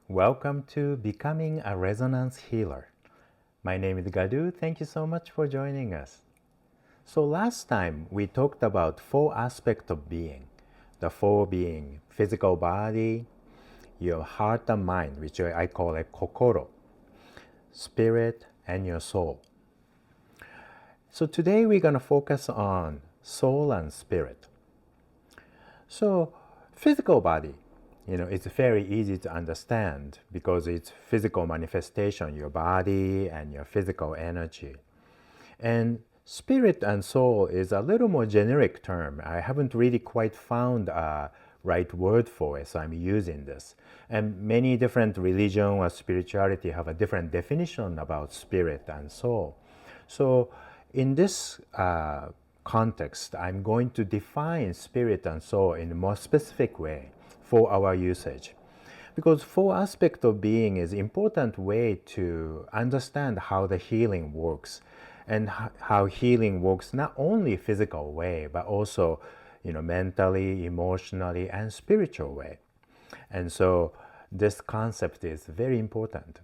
Welcome to Becoming a Resonance Healer. My name is Gadu. Thank you so much for joining us. So last time we talked about four aspects of being. The four being physical body, your heart and mind, which I call it kokoro, spirit, and your soul. So today we're going to focus on soul and spirit. So physical body, it's very easy to understand because it's physical manifestation, your body and your physical energy. And spirit and soul is a little more generic term. I haven't really quite found a right word for it, so I'm using this. And many different religion or spirituality have a different definition about spirit and soul. So in this context, I'm going to define spirit and soul in a more specific way for our usage. Because four aspects of being is important way to understand how the healing works and how healing works not only physical way, but also mentally, emotionally, and spiritual way. And so this concept is very important.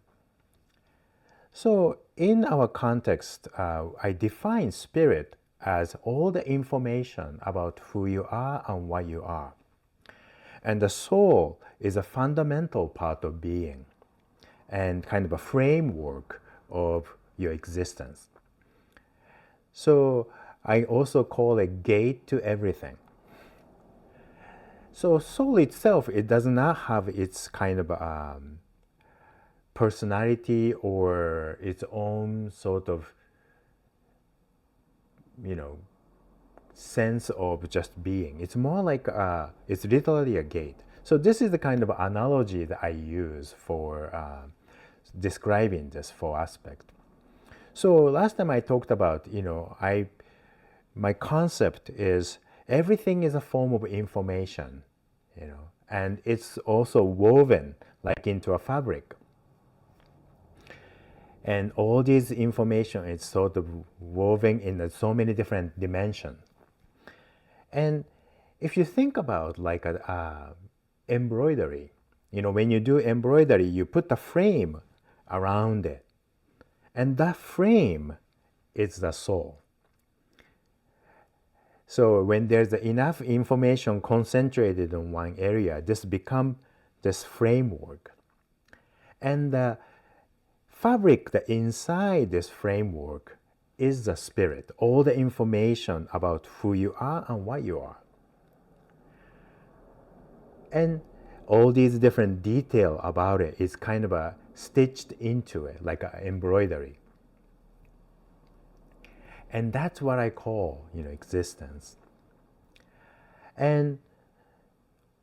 So in our context, I define spirit as all the information about who you are and what you are. And the soul is a fundamental part of being and kind of a framework of your existence. So I also call it gate to everything. So soul itself, it does not have its kind of personality or its own sort of, sense of just being. It's more like it's literally a gate. So this is the kind of analogy that I use for describing this four aspect. So last time I talked about, my concept is everything is a form of information, and it's also woven like into a fabric. And all this information is sort of woven in so many different dimensions. And if you think about like a embroidery, when you do embroidery, you put a frame around it. And that frame is the soul. So when there's enough information concentrated in one area, this becomes this framework. And the fabric that inside this framework is the spirit, all the information about who you are and what you are. And all these different detail about it is kind of stitched into it, like an embroidery. And that's what I call, existence. And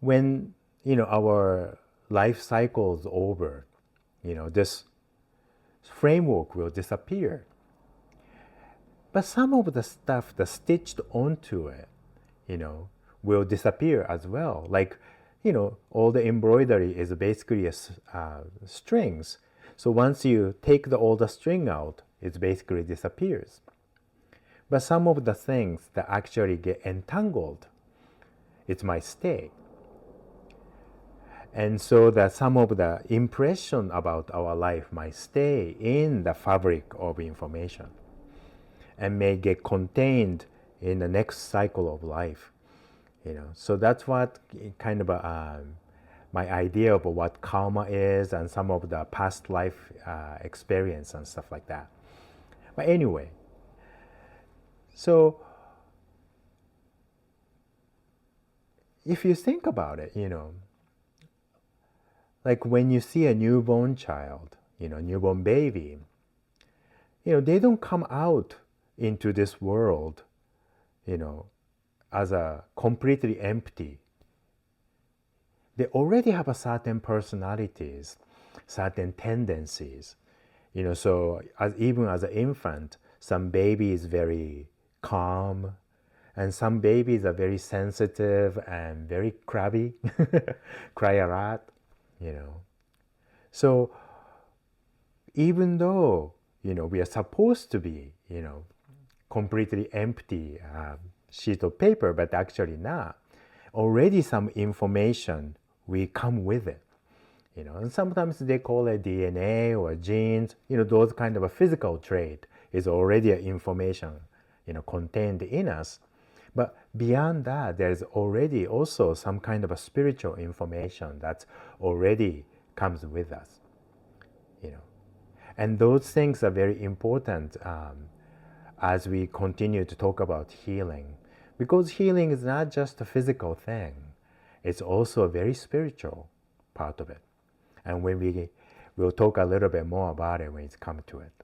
when, our life cycle is over, this framework will disappear. But some of the stuff that's stitched onto it, will disappear as well. Like, all the embroidery is basically strings. So once you take all the string out, it basically disappears. But some of the things that actually get entangled, it might stay. And so that some of the impression about our life might stay in the fabric of information and may get contained in the next cycle of life. So that's what kind of my idea of what karma is and some of the past life experience and stuff like that. But anyway, so if you think about it, like when you see a newborn child, newborn baby, they don't come out into this world, as a completely empty. They already have a certain personalities, certain tendencies, so even as an infant, some baby is very calm, and some babies are very sensitive and very crabby, cry a lot, So even though, we are supposed to be, completely empty sheet of paper, but actually not, already some information will come with it. And sometimes they call it DNA or genes. Those kind of a physical trait is already information, contained in us. But beyond that, there's already also some kind of a spiritual information that already comes with us, you know. And those things are very important as we continue to talk about healing, because healing is not just a physical thing; it's also a very spiritual part of it. And when we'll talk a little bit more about it when it's come to it.